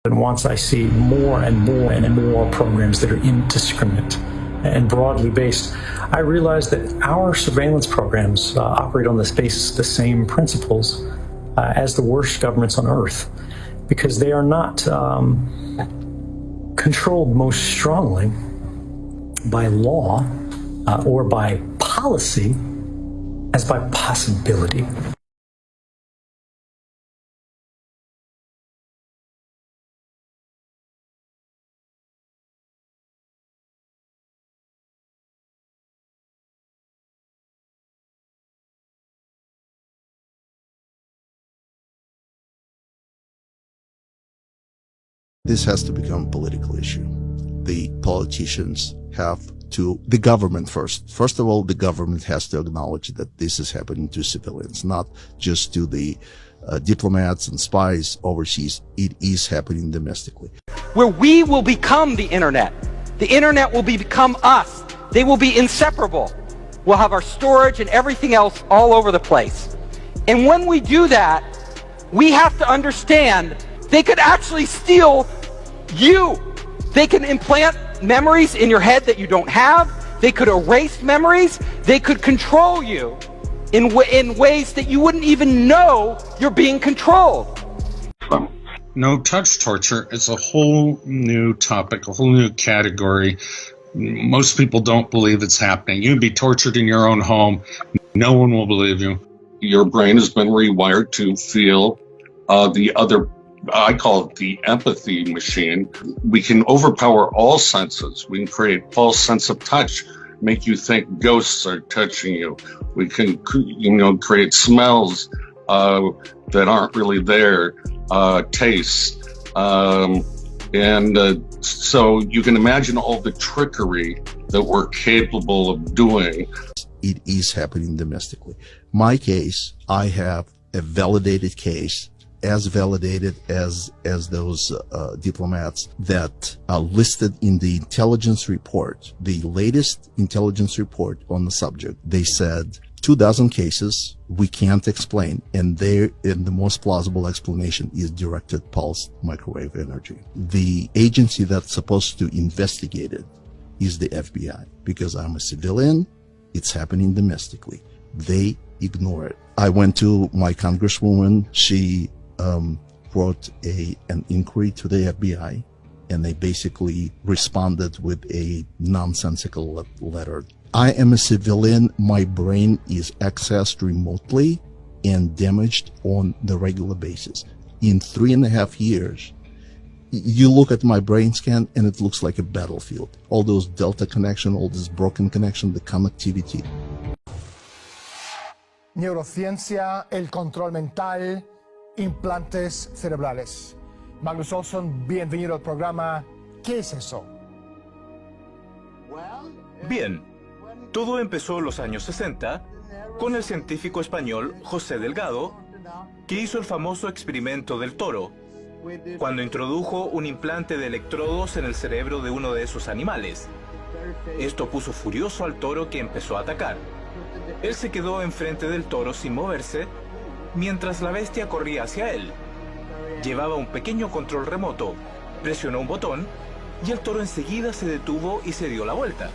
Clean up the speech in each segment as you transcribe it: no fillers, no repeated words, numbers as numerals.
And once I see more and more and more programs that are indiscriminate and broadly based, I realize that our surveillance programs operate on the basis of the same principles as the worst governments on earth, because they are not controlled most strongly by law or by policy as by possibility. This has to become a political issue. The politicians have to, the government first of all, the government has to acknowledge that this is happening to civilians, not just to the diplomats and spies overseas. It is happening domestically. Where we will become the internet. The internet will become us. They will be inseparable. We'll have our storage and everything else all over the place. And when we do that, we have to understand they could actually steal you. They can implant memories in your head that you don't have. They could erase memories. They could control you in ways that you wouldn't even know you're being controlled. No touch torture is a whole new topic, a whole new category. Most people don't believe it's happening. You can be tortured in your own home. No one will believe you. Your brain has been rewired to feel the other. I call it the empathy machine. We can overpower all senses. We can create false sense of touch, make you think ghosts are touching you. We can, create smells that aren't really there, tastes. So you can imagine all the trickery that we're capable of doing. It is happening domestically. My case, I have a validated case, as validated as those diplomats that are listed in the intelligence report, the latest intelligence report on the subject. They said 24 cases we can't explain, and the most plausible explanation is directed pulse microwave energy. The agency that's supposed to investigate it is the FBI. Because I'm a civilian, it's happening domestically. They ignore it. I went to my congresswoman. She wrote an inquiry to the FBI, and they basically responded with a nonsensical letter. I am a civilian. My brain is accessed remotely and damaged on the regular basis. In 3.5 years, you look at my brain scan and it looks like a battlefield. All those delta connection, all this broken connection, the connectivity. Neurociencia, el control mental, implantes cerebrales. Magnus Olsson, bienvenido al programa. ¿Qué es eso? Bien, todo empezó en los años 60 con el científico español José Delgado, que hizo el famoso experimento del toro, cuando introdujo un implante de electrodos en el cerebro de uno de esos animales. Esto puso furioso al toro, que empezó a atacar. Él se quedó enfrente del toro sin moverse, mientras la bestia corría hacia él. Llevaba un pequeño control remoto, presionó un botón y el toro enseguida se detuvo y se dio la vuelta.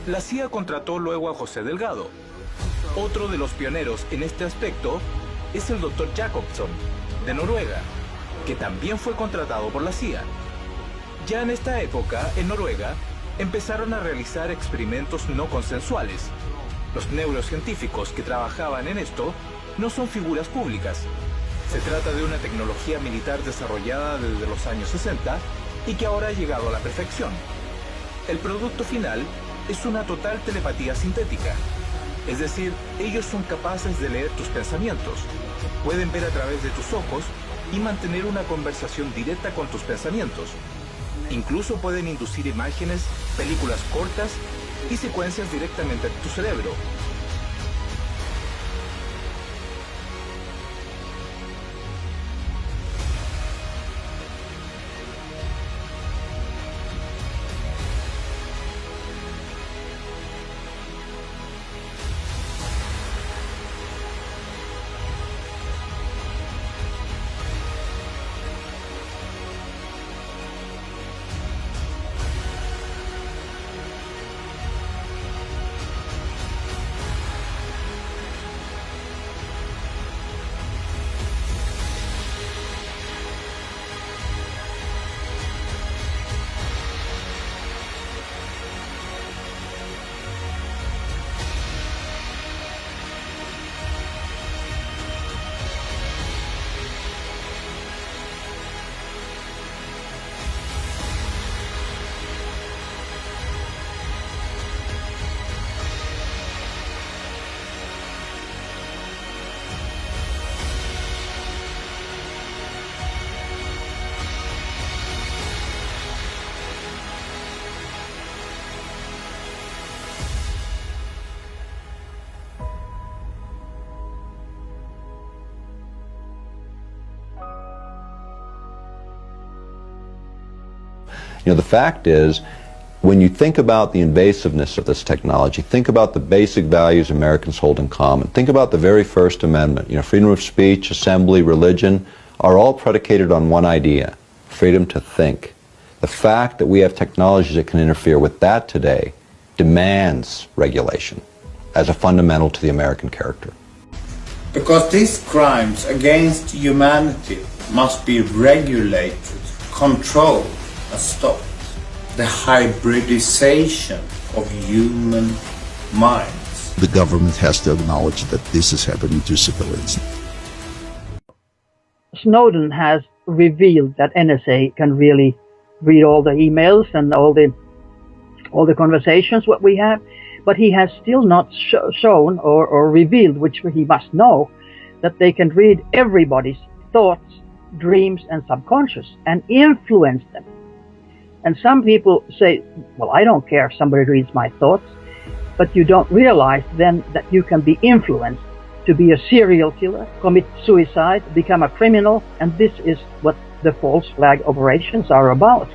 La CIA contrató luego a José Delgado. Otro de los pioneros en este aspecto es el Dr. Jacobson, de Noruega, que también fue contratado por la CIA. Ya en esta época, en Noruega, empezaron a realizar experimentos no consensuales. Los neurocientíficos que trabajaban en esto no son figuras públicas. Se trata de una tecnología militar desarrollada desde los años 60 y que ahora ha llegado a la perfección. El producto final es una total telepatía sintética. Es decir, ellos son capaces de leer tus pensamientos, pueden ver a través de tus ojos y mantener una conversación directa con tus pensamientos. Incluso pueden inducir imágenes, películas cortas y secuencias directamente a tu cerebro. You know, the fact is, when you think about the invasiveness of this technology, think about the basic values Americans hold in common. Think about the very First Amendment. You know, freedom of speech, assembly, religion are all predicated on one idea: freedom to think. The fact that we have technologies that can interfere with that today demands regulation as a fundamental to the American character. Because these crimes against humanity must be regulated, controlled, and stopped. The hybridization of human minds. The government has to acknowledge that this is happening to civilians. Snowden has revealed that NSA can really read all the emails and all the conversations what we have, but he has still not shown or revealed, which he must know, that they can read everybody's thoughts, dreams, and subconscious and influence them. And some people say, well, I don't care if somebody reads my thoughts, but you don't realize then that you can be influenced to be a serial killer, commit suicide, become a criminal, and this is what the false flag operations are about.